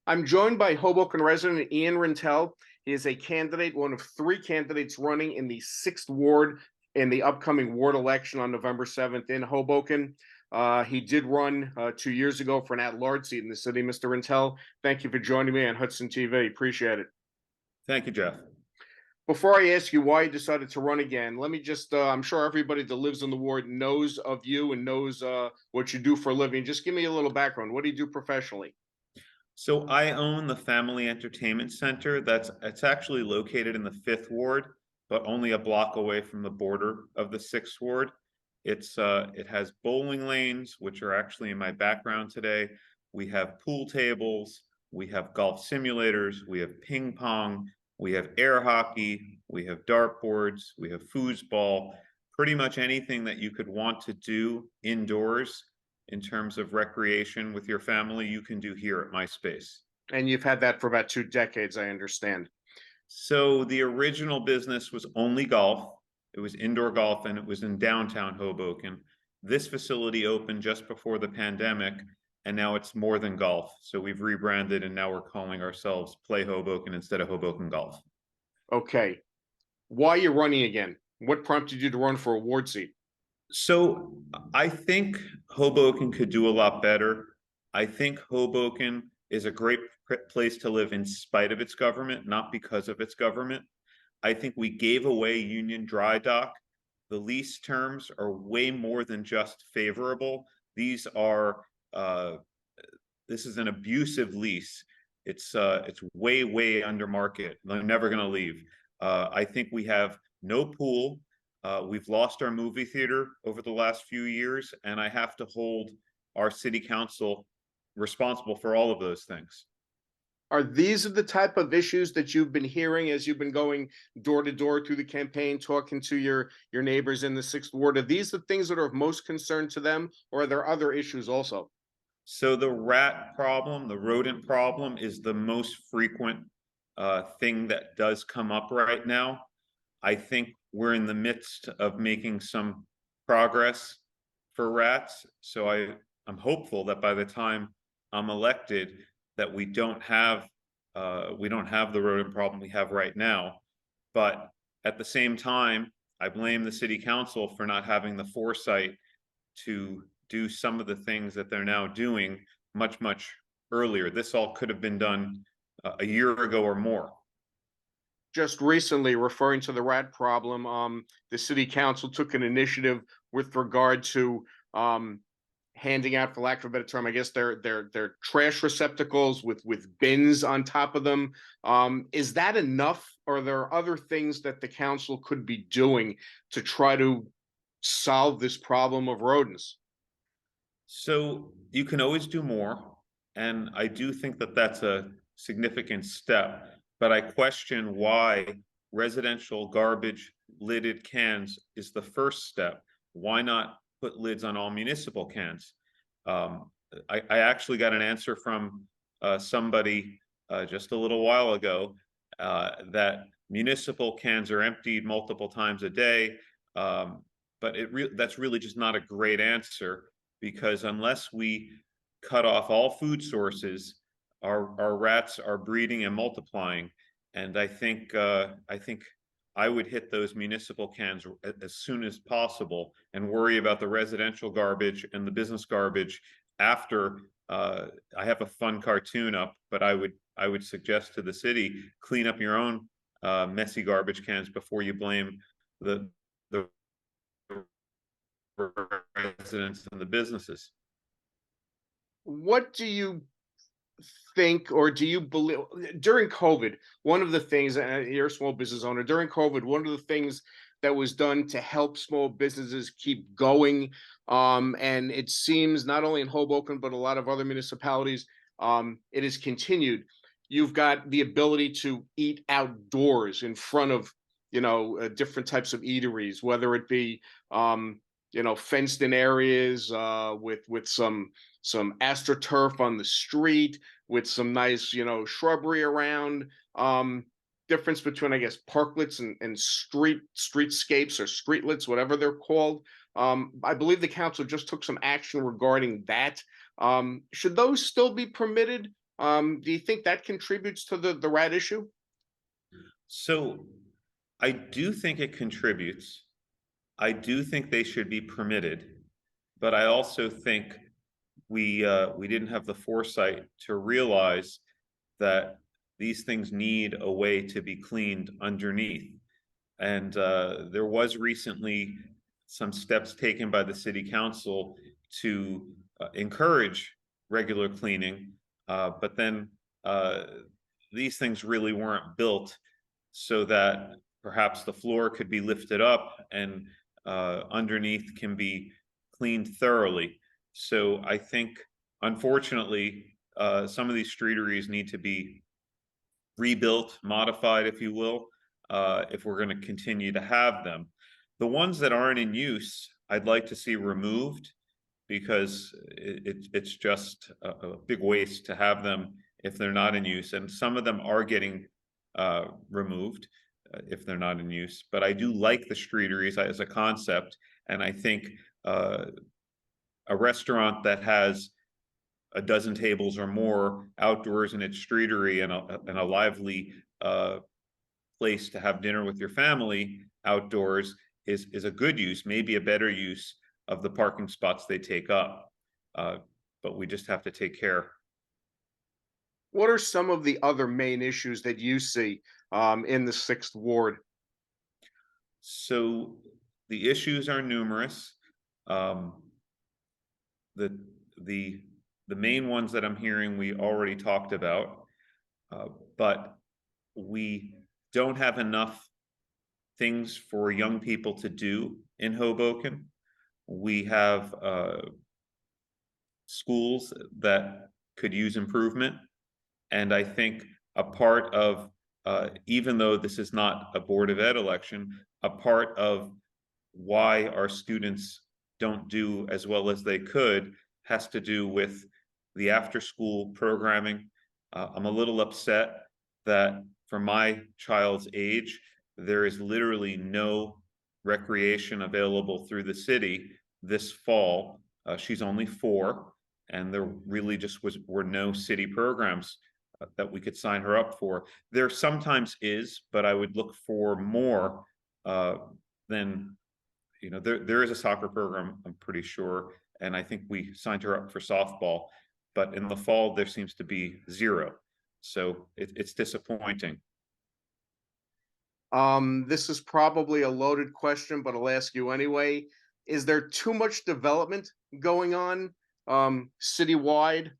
I'm joined by Hoboken resident Ian Rintel. He is a candidate, one of three candidates running in the 6th Ward in the upcoming ward election on November 7th in Hoboken. He did run 2 years ago for an at-large seat in the city. Mr. Rintel, thank you for joining me on Hudson TV. Appreciate it. Thank you, Jeff. Before I ask you why you decided to run again, let me just, I'm sure everybody that lives in the ward knows of you and knows what you do for a living. Just give me a little background. What do you do professionally? So I own the Family Entertainment Center. It's actually located in the 5th Ward, but only a block away from the border of the 6th Ward. It has bowling lanes, which are actually in my background today. We have pool tables, we have golf simulators, we have ping pong, we have air hockey, we have dartboards, we have foosball, pretty much anything that you could want to do indoors in terms of recreation with your family, you can do here at my space. And you've had that for about 2 decades, I understand. So the original business was only golf. It was indoor golf and it was in downtown Hoboken. This facility opened just before the pandemic and now it's more than golf. So we've rebranded and now we're calling ourselves Play Hoboken instead of Hoboken Golf. Okay. Why are you running again? What prompted you to run for a ward seat? So I think Hoboken could do a lot better. I think Hoboken is a great place to live in spite of its government, not because of its government. I think we gave away Union Dry Dock. The lease terms are way more than just favorable. These are this is an abusive lease. It's way under market. They're never going to leave. I think we have no pool. We've lost our movie theater over the last few years, and I have to hold our city council responsible for all of those things. Are these the type of issues that you've been hearing as you've been going door to door through the campaign, talking to your neighbors in the 6th Ward? Are these the things that are of most concern to them, or are there other issues also? So the rat problem, the rodent problem, is the most frequent thing that does come up right now. I think we're in the midst of making some progress for rats. So I'm hopeful that by the time I'm elected, that we don't have the rodent problem we have right now. But at the same time, I blame the city council for not having the foresight to do some of the things that they're now doing much earlier. This all could have been done a year ago or more. Just recently, referring to the rat problem, the city council took an initiative with regard to handing out, for lack of a better term, I guess they're trash receptacles with bins on top of them. Is that enough, or are there other things that the council could be doing to try to solve this problem of rodents? So you can always do more, and I do think that that's a significant step, but I question why residential garbage lidded cans is the first step. Why not put lids on all municipal cans? I actually got an answer from somebody just a little while ago that municipal cans are emptied multiple times a day, but that's really just not a great answer, because unless we cut off all food sources, our rats are breeding and multiplying. And I think I would hit those municipal cans as soon as possible and worry about the residential garbage and the business garbage after. I have a fun cartoon up, but I would suggest to the city, clean up your own messy garbage cans before you blame the residents and the businesses. What do you think, or do you believe during COVID, one of the things, you're a small business owner, during COVID, one of the things that was done to help small businesses keep going, and it seems not only in Hoboken, but a lot of other municipalities, it has continued. You've got the ability to eat outdoors in front of, different types of eateries, whether it be, fenced in areas with some astroturf on the street, with some nice, shrubbery around. Difference between, I guess, parklets and streetscapes or streetlets, whatever they're called. I believe the council just took some action regarding that. Should those still be permitted, Do you think that contributes to the rat issue? So I do think it contributes. I do think they should be permitted, but I also think we didn't have the foresight to realize that these things need a way to be cleaned underneath. And there was recently some steps taken by the city council to encourage regular cleaning, but then uh, these things really weren't built so that perhaps the floor could be lifted up and underneath can be cleaned thoroughly. So I think, unfortunately, some of these streeteries need to be rebuilt, modified, if you will, if we're going to continue to have them. The ones that aren't in use, I'd like to see removed because it's just a big waste to have them if they're not in use. And some of them are getting removed if they're not in use. But I do like the streeteries as a concept. And I think a restaurant that has a dozen tables or more outdoors in its streetery and a lively place to have dinner with your family outdoors is a good use, maybe a better use of the parking spots they take up. But we just have to take care. What are some of the other main issues that you see in the Sixth Ward? So the issues are numerous. Um, the the the main ones that I'm hearing we already talked about, but we don't have enough things for young people to do in Hoboken. We have schools that could use improvement. And I think a part of, even though this is not a Board of Ed election, a part of why our students don't do as well as they could has to do with the after-school programming. I'm a little upset that for my child's age, there is literally no recreation available through the city this fall. She's only 4, and there really just were no city programs that we could sign her up for. There sometimes is, but I would look for more than, there is a soccer program, I'm pretty sure, and I think we signed her up for softball, but in the fall there seems to be 0. So it's disappointing. This is probably a loaded question, but I'll ask you anyway. Is there too much development going on citywide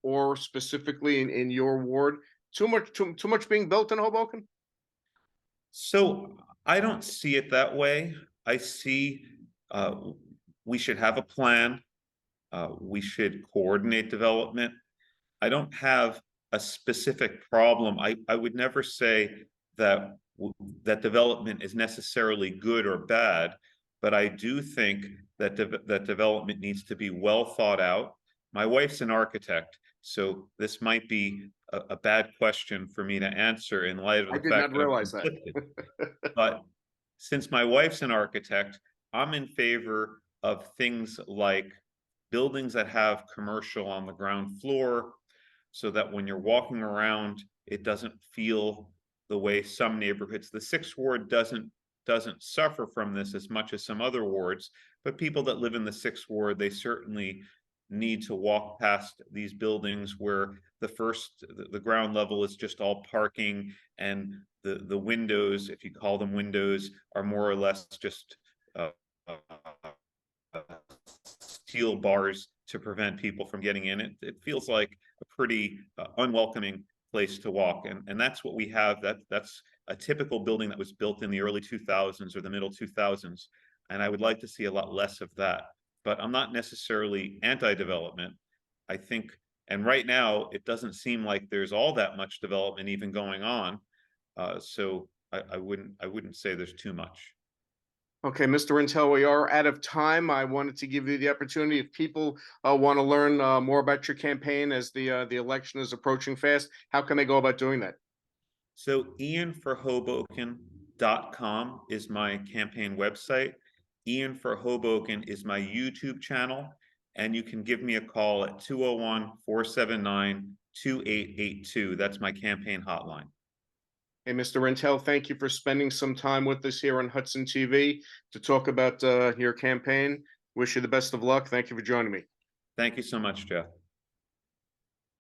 or specifically in your ward? Too much being built in Hoboken? So I don't see it that way. I see uh, we should have a plan. We should coordinate development. I don't have a specific problem. I would never say that that development is necessarily good or bad, but I do think that that development needs to be well thought out. My wife's an architect, so this might be a bad question for me to answer in light of I the did not fact that I'm realize that. conflicted. But since my wife's an architect, I'm in favor of things like buildings that have commercial on the ground floor, so that when you're walking around, it doesn't feel the way some neighborhoods. The Sixth Ward doesn't suffer from this as much as some other wards, but people that live in the Sixth Ward, they certainly need to walk past these buildings where the ground level is just all parking, and the windows, if you call them windows, are more or less just uh, steel bars to prevent people from getting in. It feels like a pretty unwelcoming place to walk, and that's what we have. That's a typical building that was built in the early 2000s or the middle 2000s, and I would like to see a lot less of that. But I'm not necessarily anti-development. I think, and right now it doesn't seem like there's all that much development even going on. So I wouldn't say there's too much. Okay, Mr. Rintel, we are out of time. I wanted to give you the opportunity. If people want to learn more about your campaign as the election is approaching fast, how can they go about doing that? So ianforhoboken.com is my campaign website. Ian for Hoboken is my YouTube channel, and you can give me a call at 201-479 2882. That's my campaign hotline. Hey, Mr. Rintel, thank you for spending some time with us here on Hudson TV to talk about your campaign. Wish you the best of luck. Thank you for joining me. Thank you so much, Jeff.